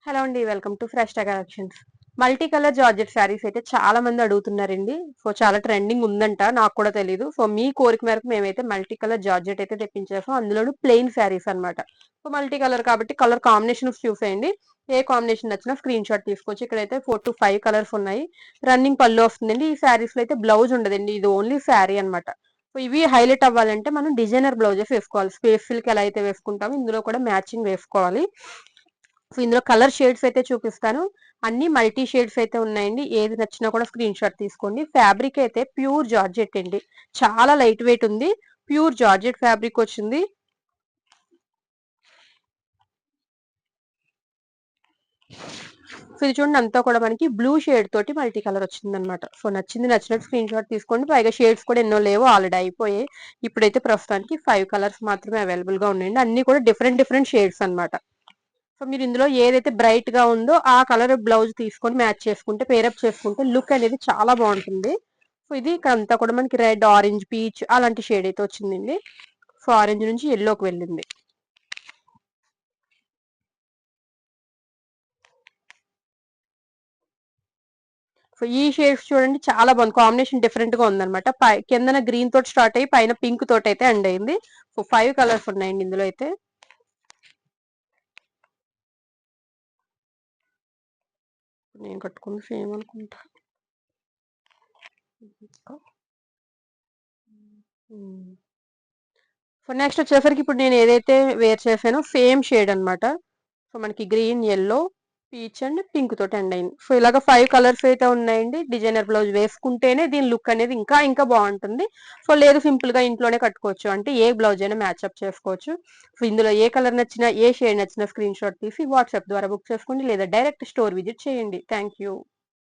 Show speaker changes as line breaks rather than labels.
Hello అండి. Welcome to fresh collections. Multi colour georgette saris అయితే చాలా మంది అడుగుతున్నారండి. సో చాలా ట్రెండింగ్ ఉందంట. నాకు కూడా తెలీదు. సో మీ కోరిక మేరకు మేమైతే మల్టీ కలర్ జార్జెట్ అయితే తెప్పించేసాం. అందులోను ప్లెయిన్ శారీస్ అన్నమాట. సో మల్టీ కలర్ కాబట్టి కలర్ కాంబినేషన్స్ చూసేయండి. ఏ కాంబినేషన్ నచ్చినా స్క్రీన్ షాట్ తీసుకోవచ్చు. ఇక్కడైతే 4 to 5 కలర్స్ ఉన్నాయి. రన్నింగ్ పళ్ళు వస్తుందండి. ఈ శారీస్ లో అయితే బ్లౌజ్ ఉండదండి. ఇది ఓన్లీ శారీ అన్నమాట. సో ఇవి హైలైట్ అవ్వాలంటే మనం డిజైనర్ బ్లౌజెస్ వేసుకోవాలి. స్పేస్ ఫిల్ కి ఎలా అయితే వేసుకుంటామో ఇందులో కూడా మ్యాచింగ్ వేసుకోవాలి. సో ఇందులో కలర్ షేడ్స్ అయితే చూపిస్తాను. అన్ని మల్టీ షేడ్స్ అయితే ఉన్నాయండి. ఏది నచ్చినా కూడా స్క్రీన్ షాట్ తీసుకోండి. ఫ్యాబ్రిక్ అయితే ప్యూర్ జార్జెట్ అండి. చాలా లైట్ వెయిట్ ఉంది. ప్యూర్ జార్జెట్ ఫ్యాబ్రిక్ వచ్చింది. సో ఇది చూడండి, అంతా కూడా మనకి బ్లూ షేడ్ తోటి మల్టీ కలర్ వచ్చింది అనమాట. సో నచ్చినట్టు స్క్రీన్ షాట్ తీసుకోండి. పైగా షేడ్స్ కూడా ఎన్నో లేవు, ఆల్రెడీ అయిపోయాయి. ఇప్పుడైతే ప్రస్తుతానికి 5 కలర్స్ మాత్రమే అవైలబుల్ గా ఉన్నాయండి. అన్ని కూడా డిఫరెంట్ షేడ్స్ అన్నమాట. సో మీరు ఇందులో ఏదైతే బ్రైట్ గా ఉందో ఆ కలర్ బ్లౌజ్ తీసుకొని మ్యాచ్ చేసుకుంటే, పేరప్ చేసుకుంటే లుక్ అనేది చాలా బాగుంటుంది. సో ఇది ఇక్కడ అంతా కూడా మనకి రెడ్, ఆరెంజ్, పీచ్ అలాంటి షేడ్ అయితే వచ్చిందండి. సో ఆరెంజ్ నుంచి ఎల్లోకి వెళ్ళింది. సో ఈ షేడ్స్ చూడండి, చాలా బాగుంది. కాంబినేషన్ డిఫరెంట్ గా ఉందన్నమాట. కిందన గ్రీన్ తోటి స్టార్ట్ అయ్యి పైన పింక్ తోటి అయితే ఎండ్ అయింది. సో 5 కలర్స్ ఉన్నాయండి ఇందులో అయితే. నేను కట్టుకున్న సేమ్ అనుకుంటా. సో నెక్స్ట్ వచ్చేసరికి ఇప్పుడు నేను ఏదైతే వేర్ చేశానో సేమ్ షేడ్ అన్నమాట. సో మనకి green, yellow, peach and pink తోటి ఎండ్ అయింది. సో ఇలాగ 5 కలర్స్ అయితే ఉన్నాయండి. డిజైనర్ బ్లౌజ్ వేసుకుంటేనే దీని లుక్ అనేది ఇంకా బాగుంటుంది. సో లేదు సింపుల్ గా ఇంట్లోనే కట్టుకోవచ్చు. అంటే ఏ బ్లౌజ్ అయినా మ్యాచ్అప్ చేసుకోవచ్చు. సో ఇందులో ఏ కలర్ నచ్చినా, ఏ షేడ్ నచ్చినా స్క్రీన్ షాట్ తీసి వాట్సాప్ ద్వారా బుక్ చేసుకోండి, లేదా డైరెక్ట్ స్టోర్ విజిట్ చేయండి. Thank you.